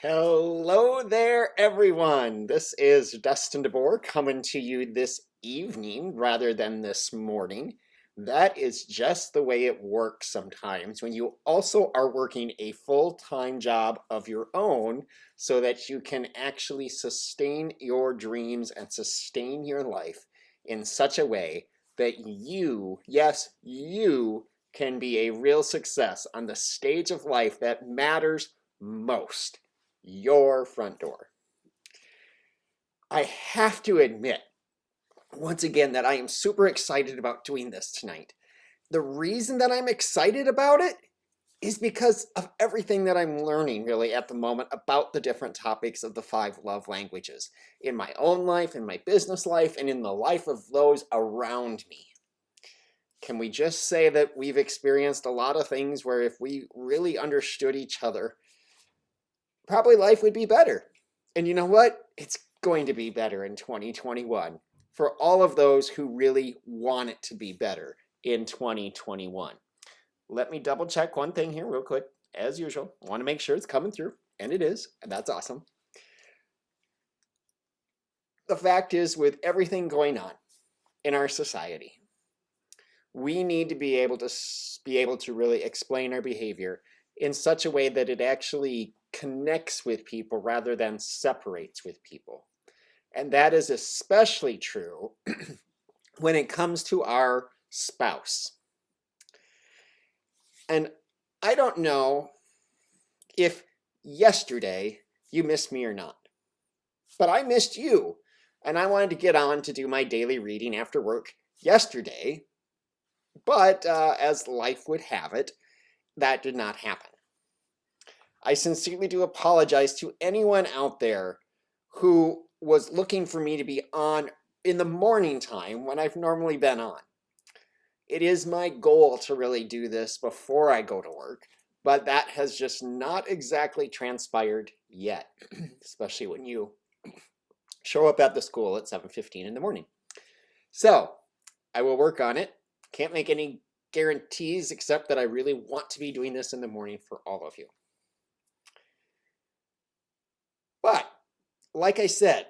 Hello there, everyone. This is Dustin DeBoer coming to you this evening rather than this morning. That is just the way it works sometimes when you also are working a full-time job of your own so that you can actually sustain your dreams and sustain your life in such a way that you, yes, you can be a real success on the stage of life that matters most. Your front door. I have to admit, once again, that I am super excited about doing this tonight. The reason that I'm excited about it is because of everything that I'm learning really at the moment about the different topics of the 5 love languages in my own life, in my business life, and in the life of those around me. Can we just say that we've experienced a lot of things where if we really understood each other, probably life would be better. And you know what? It's going to be better in 2021 for all of those who really want it to be better in 2021. Let me double check one thing here real quick. As usual, I want to make sure it's coming through, and it is, and that's awesome. The fact is, with everything going on in our society, we need to be able to really explain our behavior in such a way that it actually connects with people rather than separates with people. And that is especially true when it comes to our spouse. And I don't know if yesterday you missed me or not, but I missed you. And I wanted to get on to do my daily reading after work yesterday, but as life would have it, that did not happen. I sincerely do apologize to anyone out there who was looking for me to be on in the morning time when I've normally been on. It is my goal to really do this before I go to work, but that has just not exactly transpired yet, especially when you show up at the school at 7:15 in the morning. So I will work on it. Can't make any guarantees except that I really want to be doing this in the morning for all of you. But like I said,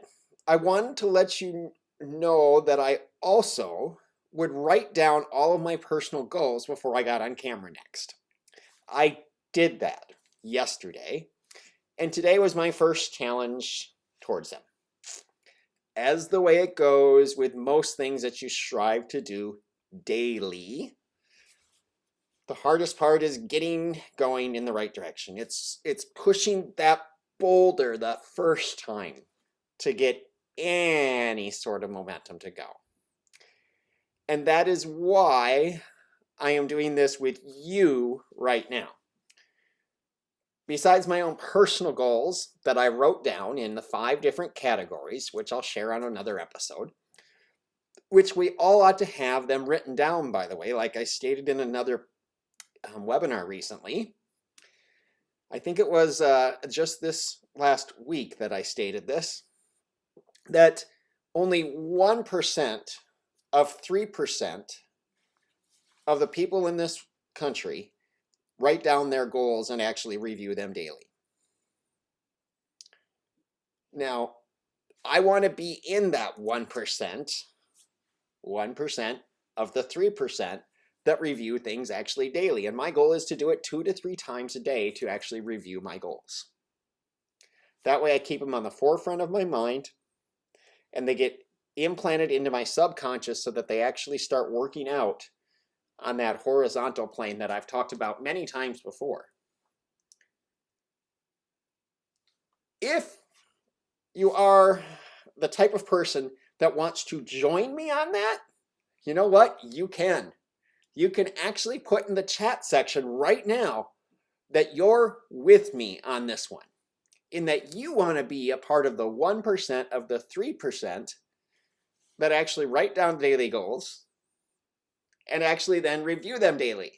I wanted to let you know that I also would write down all of my personal goals before I got on camera next. I did that yesterday, and today was my first challenge towards them. As the way it goes with most things that you strive to do daily, the hardest part is getting going in the right direction. It's pushing that boulder the first time to get any sort of momentum to go. And that is why I am doing this with you right now. Besides my own personal goals that I wrote down in the 5 different categories, which I'll share on another episode, which we all ought to have them written down, by the way, like I stated in another webinar recently. I think it was just this last week that I stated this, that only 1% of 3% of the people in this country write down their goals and actually review them daily. Now, I want to be in that 1% of the 3% that review things actually daily. And my goal is to do it 2 to 3 times a day to actually review my goals. That way I keep them on the forefront of my mind and they get implanted into my subconscious so that they actually start working out on that horizontal plane that I've talked about many times before. If you are the type of person that wants to join me on that, you know what? You can. You can actually put in the chat section right now that you're with me on this one, in that you want to be a part of the 1% of the 3% that actually write down daily goals and actually then review them daily.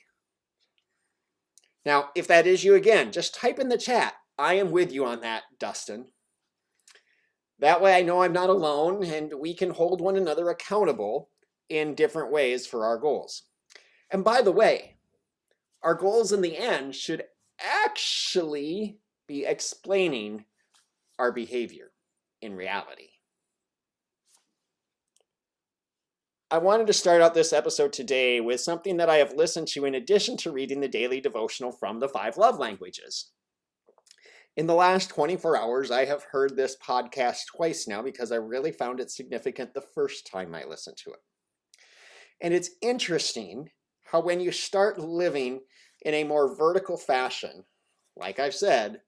Now, if that is you again, just type in the chat, I am with you on that, Dustin. That way I know I'm not alone and we can hold one another accountable in different ways for our goals. And by the way, our goals in the end should actually be explaining our behavior in reality. I wanted to start out this episode today with something that I have listened to in addition to reading the daily devotional from the 5 love languages. In the last 24 hours, I have heard this podcast twice now because I really found it significant the first time I listened to it. And it's interesting how when you start living in a more vertical fashion, like I've said,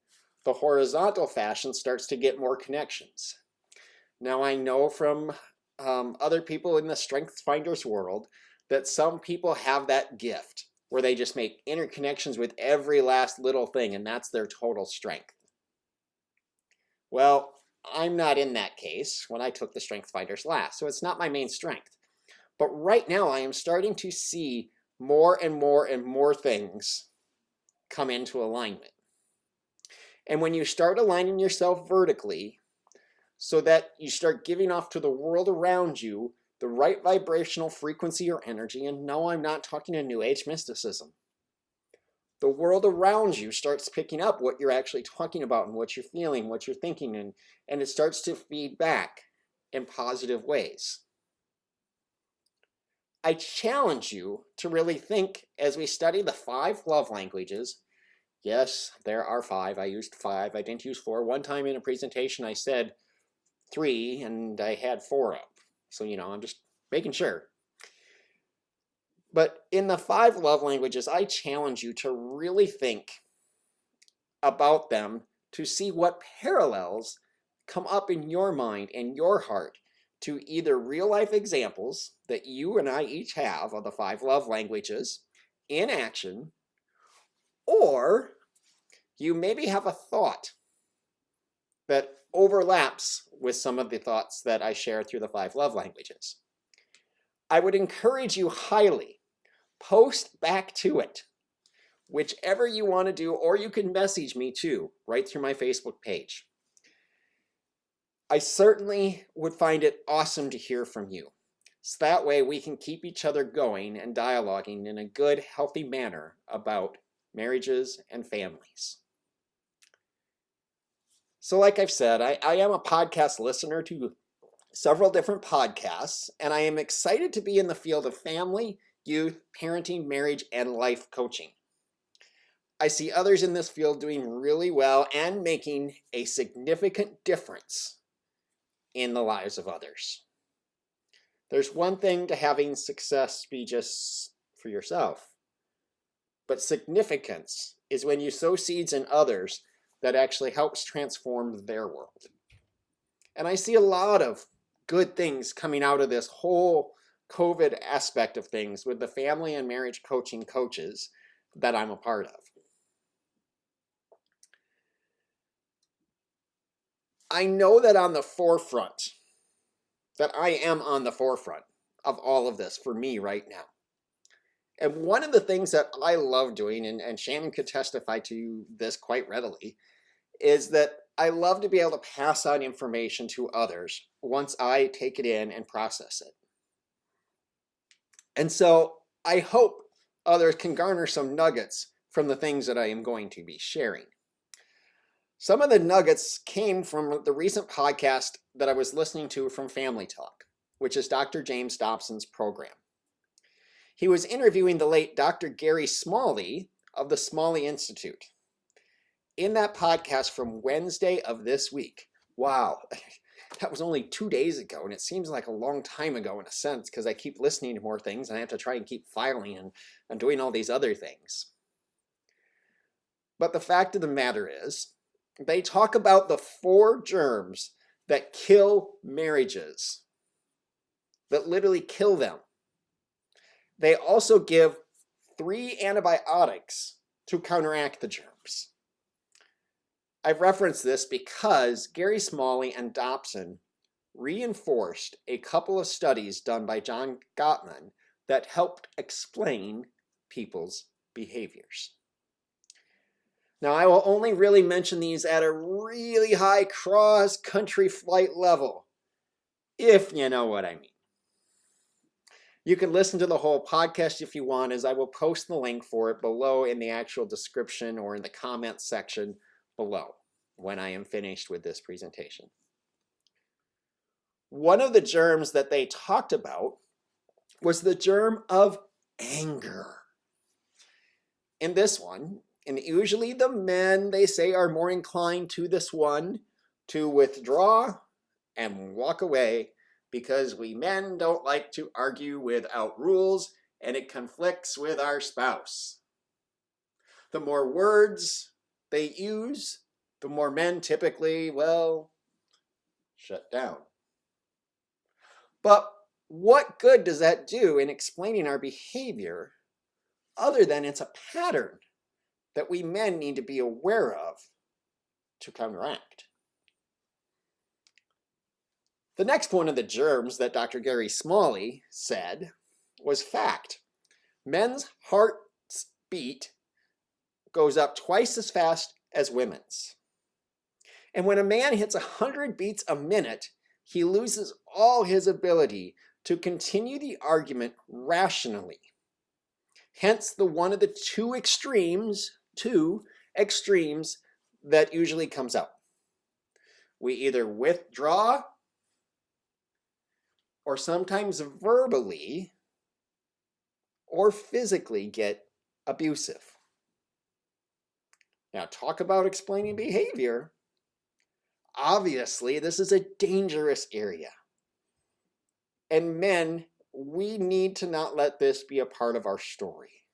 the horizontal fashion starts to get more connections. Now I know from other people in the Strength Finders world that some people have that gift where they just make interconnections with every last little thing, and that's their total strength. Well, I'm not in that case when I took the Strength Finders last, so it's not my main strength. But right now I am starting to see more and more and more things come into alignment. And when you start aligning yourself vertically, so that you start giving off to the world around you the right vibrational frequency or energy, and no, I'm not talking in New Age mysticism. The world around you starts picking up what you're actually talking about and what you're feeling, what you're thinking, and it starts to feed back in positive ways. I challenge you to really think as we study the 5 love languages. Yes, there are 5. I used 5. I didn't use 4. One time in a presentation I said 3 and I had 4 up. So, I'm just making sure. But in the 5 love languages, I challenge you to really think about them to see what parallels come up in your mind and your heart to either real life examples that you and I each have of the 5 love languages in action, or you maybe have a thought that overlaps with some of the thoughts that I share through the 5 love languages. I would encourage you highly, post back to it, whichever you want to do, or you can message me too, right through my Facebook page. I certainly would find it awesome to hear from you. So that way we can keep each other going and dialoguing in a good, healthy manner about marriages and families. So like I've said, I am a podcast listener to several different podcasts, and I am excited to be in the field of family, youth, parenting, marriage, and life coaching. I see others in this field doing really well and making a significant difference in the lives of others. There's one thing to having success be just for yourself, but significance is when you sow seeds in others that actually helps transform their world. And I see a lot of good things coming out of this whole COVID aspect of things with the family and marriage coaching coaches that I'm a part of. I know that I am on the forefront of all of this for me right now. And one of the things that I love doing, and Shannon could testify to this quite readily, is that I love to be able to pass on information to others once I take it in and process it. And so I hope others can garner some nuggets from the things that I am going to be sharing. Some of the nuggets came from the recent podcast that I was listening to from Family Talk, which is Dr. James Dobson's program. He was interviewing the late Dr. Gary Smalley of the Smalley Institute. In that podcast from Wednesday of this week, wow, that was only 2 days ago, and it seems like a long time ago in a sense because I keep listening to more things and I have to try and keep filing and doing all these other things. But the fact of the matter is, they talk about the 4 germs that kill marriages, that literally kill them. They also give 3 antibiotics to counteract the germs. I've referenced this because Gary Smalley and Dobson reinforced a couple of studies done by John Gottman that helped explain people's behaviors. Now, I will only really mention these at a really high cross-country flight level, if you know what I mean. You can listen to the whole podcast if you want, as I will post the link for it below in the actual description or in the comments section below when I am finished with this presentation. One of the germs that they talked about was the germ of anger. In this one, and usually the men, they say, are more inclined to this one to withdraw and walk away because we men don't like to argue without rules and it conflicts with our spouse. The more words they use, the more men typically, well, shut down. But what good does that do in explaining our behavior other than it's a pattern that we men need to be aware of to counteract? The next one of the germs that Dr. Gary Smalley said was fact. Men's heart's beat goes up twice as fast as women's. And when a man hits 100 beats a minute, he loses all his ability to continue the argument rationally. Hence the one of the two extremes that usually comes out. We either withdraw or sometimes verbally or physically get abusive. Now, talk about explaining behavior. Obviously, this is a dangerous area. And men, we need to not let this be a part of our story.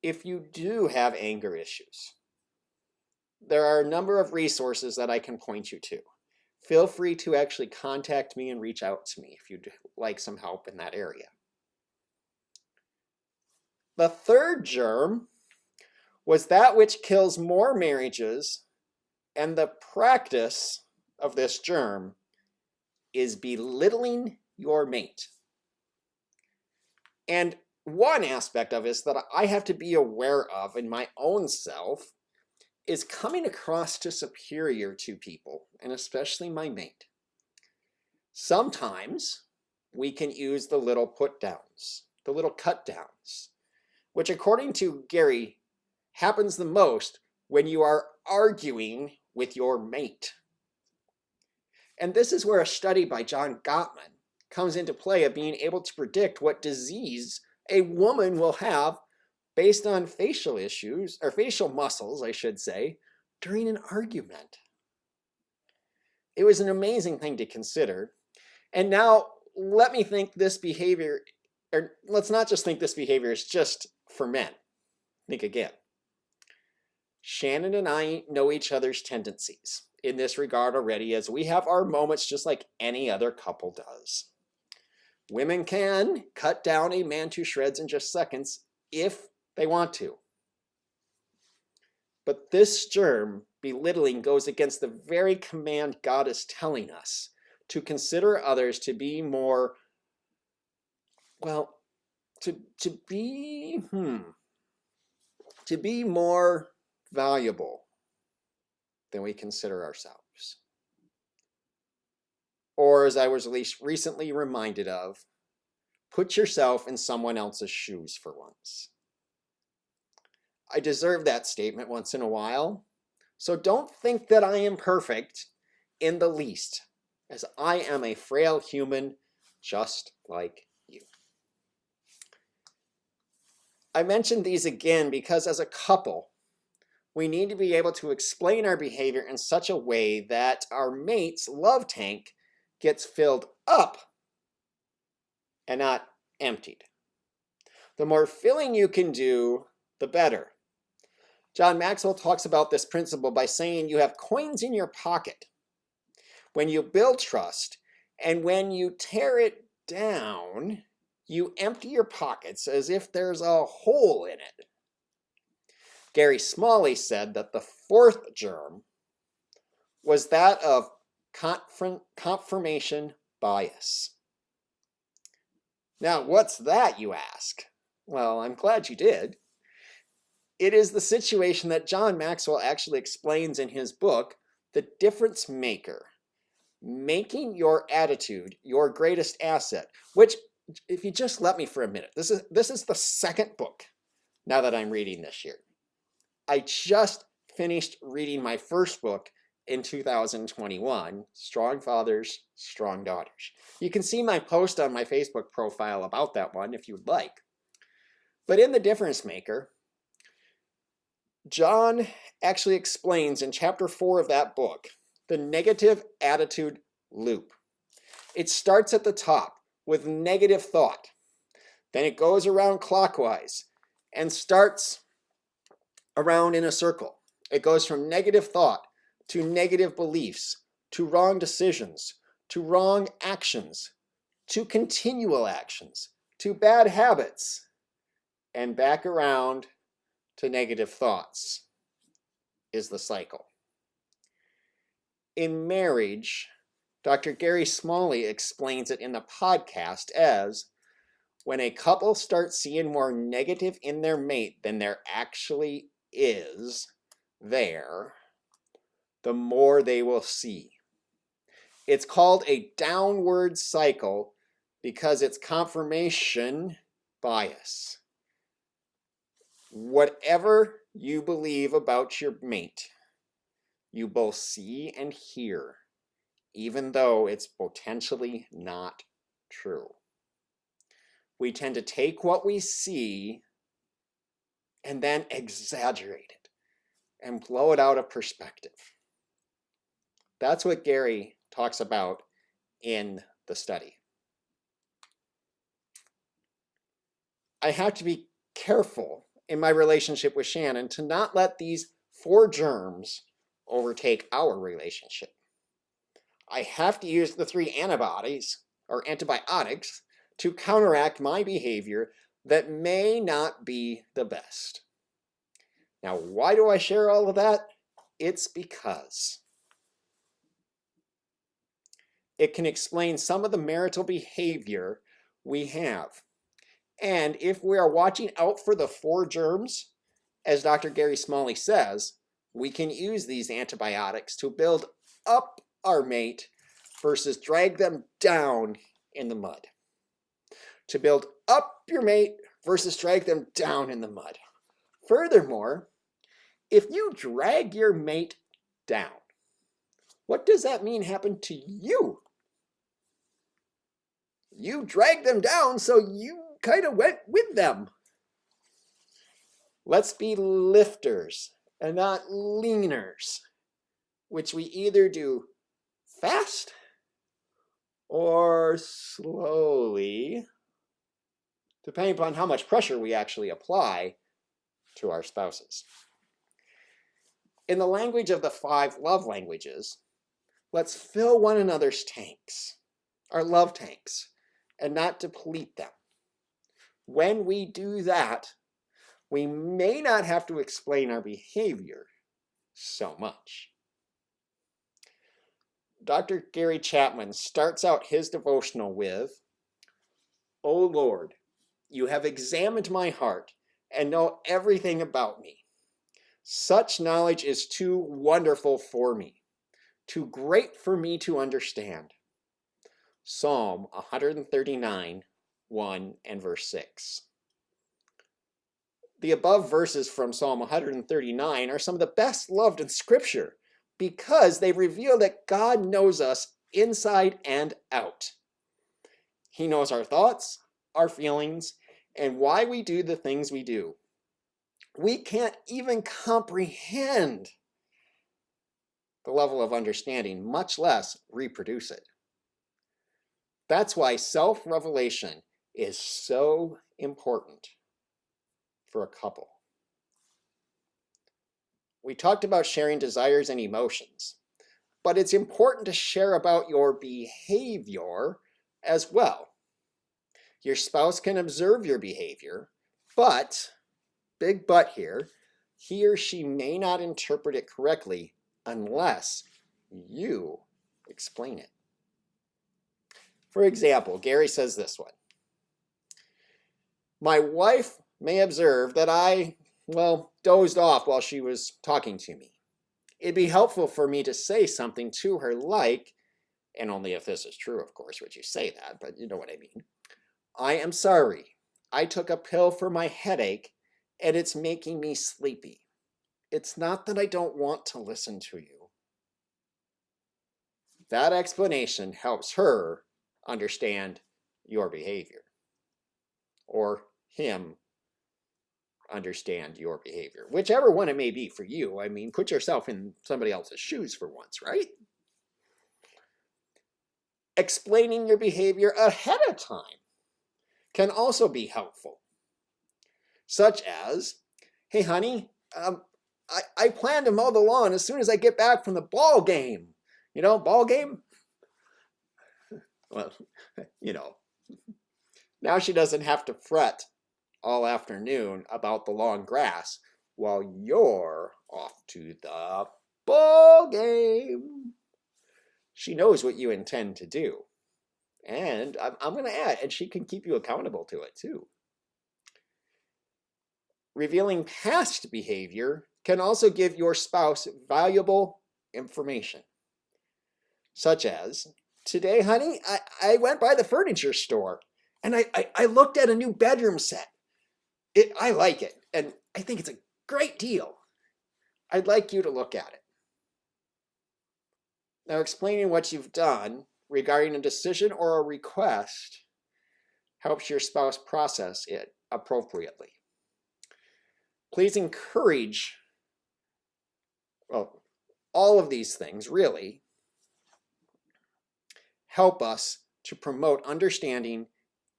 If you do have anger issues, there are a number of resources that I can point you to. Feel free to actually contact me and reach out to me if you'd like some help in that area. The third germ was that which kills more marriages, and the practice of this germ is belittling your mate. And one aspect of this that I have to be aware of in my own self is coming across to superior to people, and especially my mate. Sometimes we can use the little put downs, the little cut downs, which according to Gary happens the most when you are arguing with your mate. And this is where a study by John Gottman comes into play of being able to predict what disease a woman will have based on facial issues, or facial muscles, I should say, during an argument. It was an amazing thing to consider. And now let me think this behavior, or let's not just think this behavior is just for men. Think again. Shannon and I know each other's tendencies in this regard already, as we have our moments just like any other couple does. Women can cut down a man to shreds in just seconds if they want to. But this germ, belittling, goes against the very command God is telling us to consider others to be more, well, to be more valuable than we consider ourselves. Or, as I was at least recently reminded of, put yourself in someone else's shoes for once. I deserve that statement once in a while, so don't think that I am perfect in the least, as I am a frail human just like you. I mentioned these again because as a couple, we need to be able to explain our behavior in such a way that our mate's love tank gets filled up and not emptied. The more filling you can do, the better. John Maxwell talks about this principle by saying you have coins in your pocket when you build trust, and when you tear it down, you empty your pockets as if there's a hole in it. Gary Smalley said that the fourth germ was that of confirmation bias. Now, what's that, you ask? Well, I'm glad you did. It is the situation that John Maxwell actually explains in his book, The Difference Maker, making your attitude your greatest asset, which, if you just let me for a minute, this is the second book now that I'm reading this year. I just finished reading my first book in 2021, Strong Fathers, Strong Daughters. You can see my post on my Facebook profile about that one if you'd like. But in The Difference Maker, John actually explains in chapter 4 of that book the negative attitude loop. It starts at the top with negative thought. Then it goes around clockwise and starts around in a circle. It goes from negative thought to negative beliefs, to wrong decisions, to wrong actions, to continual actions, to bad habits, and back around to negative thoughts is the cycle. In marriage, Dr. Gary Smalley explains it in the podcast as when a couple starts seeing more negative in their mate than there actually is there, the more they will see. It's called a downward cycle because it's confirmation bias. Whatever you believe about your mate, you both see and hear, even though it's potentially not true. We tend to take what we see and then exaggerate it and blow it out of perspective. That's what Gary talks about in the study. I have to be careful in my relationship with Shannon to not let these 4 germs overtake our relationship. I have to use the 3 antibiotics to counteract my behavior that may not be the best. Now, why do I share all of that? It's because it can explain some of the marital behavior we have. And if we are watching out for the 4 germs, as Dr. Gary Smalley says, we can use these antibiotics to build up our mate versus drag them down in the mud. To build up your mate versus drag them down in the mud. Furthermore, if you drag your mate down, what does that mean happened to you? You dragged them down, so you kind of went with them. Let's be lifters and not leaners, which we either do fast or slowly, depending upon how much pressure we actually apply to our spouses. In the language of the 5 love languages, let's fill one another's tanks, our love tanks, and not deplete them. When we do that, we may not have to explain our behavior so much. Dr. Gary Chapman starts out his devotional with, "O Lord, you have examined my heart and know everything about me. Such knowledge is too wonderful for me, too great for me to understand." Psalm 139, 1 and verse 6. The above verses from Psalm 139 are some of the best loved in Scripture because they reveal that God knows us inside and out. He knows our thoughts, our feelings, and why we do the things we do. We can't even comprehend the level of understanding, much less reproduce it. That's why self-revelation is so important for a couple. We talked about sharing desires and emotions, but it's important to share about your behavior as well. Your spouse can observe your behavior, but, big but here, he or she may not interpret it correctly unless you explain it. For example, Gary says this one. My wife may observe that I, dozed off while she was talking to me. It'd be helpful for me to say something to her like, and only if this is true, of course, would you say that, but you know what I mean. I am sorry. I took a pill for my headache, and it's making me sleepy. It's not that I don't want to listen to you. That explanation helps her understand your behavior, or him understand your behavior, whichever one it may be for you. I mean, put yourself in somebody else's shoes for once, right? Explaining your behavior ahead of time can also be helpful, such as, hey honey, I plan to mow the lawn as soon as I get back from the ball game. You know, ball game? Well, you know, now she doesn't have to fret all afternoon about the long grass while you're off to the ball game. She knows what you intend to do. And I'm going to add, and she can keep you accountable to it too. Revealing past behavior can also give your spouse valuable information, such as, today, honey, I went by the furniture store and I looked at a new bedroom set. I like it, and I think it's a great deal. I'd like you to look at it. Now, explaining what you've done regarding a decision or a request helps your spouse process it appropriately. Please encourage, well, all of these things really help us to promote understanding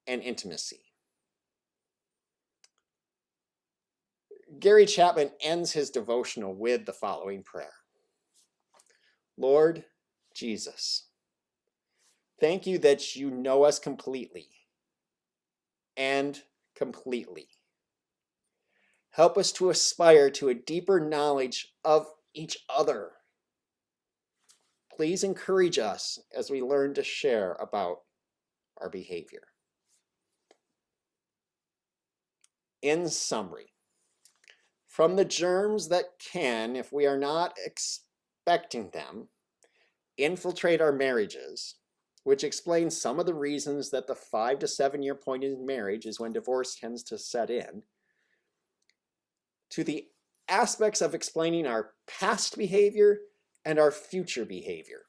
and intimacy. Gary Chapman ends his devotional with the following prayer. Lord Jesus, thank you that you know us completely and completely. Help us to aspire to a deeper knowledge of each other. Please encourage us as we learn to share about our behavior. In summary, from the germs that can, if we are not expecting them, infiltrate our marriages, which explains some of the reasons that the 5 to 7 year point in marriage is when divorce tends to set in, to the aspects of explaining our past behavior and our future behavior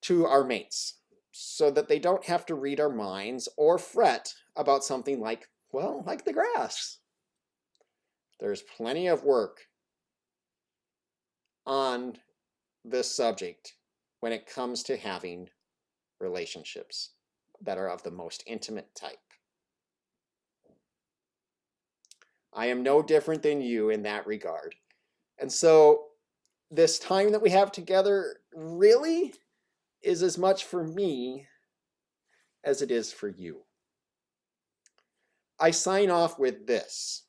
to our mates, so that they don't have to read our minds or fret about something like, well, like the grass. There's plenty of work on this subject when it comes to having relationships that are of the most intimate type. I am no different than you in that regard. And so this time that we have together really is as much for me as it is for you. I sign off with this.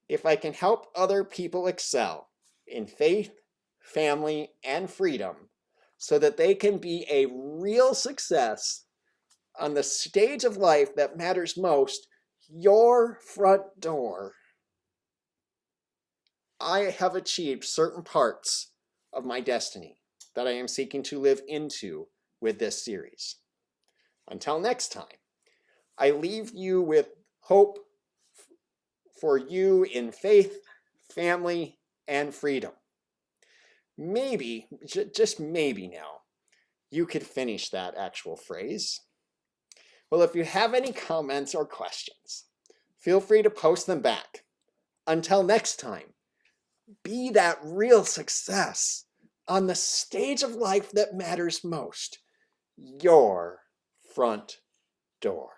If I can help other people excel in faith, family, and freedom so that they can be a real success on the stage of life that matters most, your front door, I have achieved certain parts of my destiny that I am seeking to live into with this series. Until next time, I leave you with hope for you in faith, family, and freedom. Maybe, just maybe now, you could finish that actual phrase. Well, if you have any comments or questions, feel free to post them back. Until next time, be that real success on the stage of life that matters most, your front door.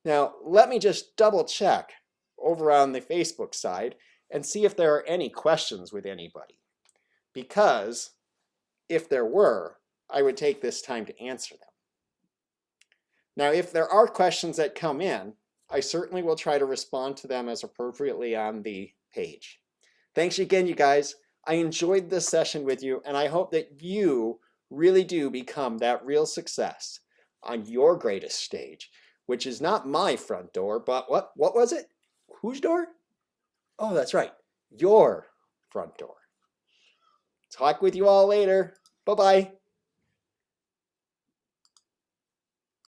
Now, let me just double check over on the Facebook side and see if there are any questions with anybody. Because if there were, I would take this time to answer them. Now, if there are questions that come in, I certainly will try to respond to them as appropriately on the page. Thanks again, you guys. I enjoyed this session with you, and I hope that you really do become that real success on your greatest stage, which is not my front door, but what was it? Whose door? Oh, that's right, your front door. Talk with you all later. Bye-bye.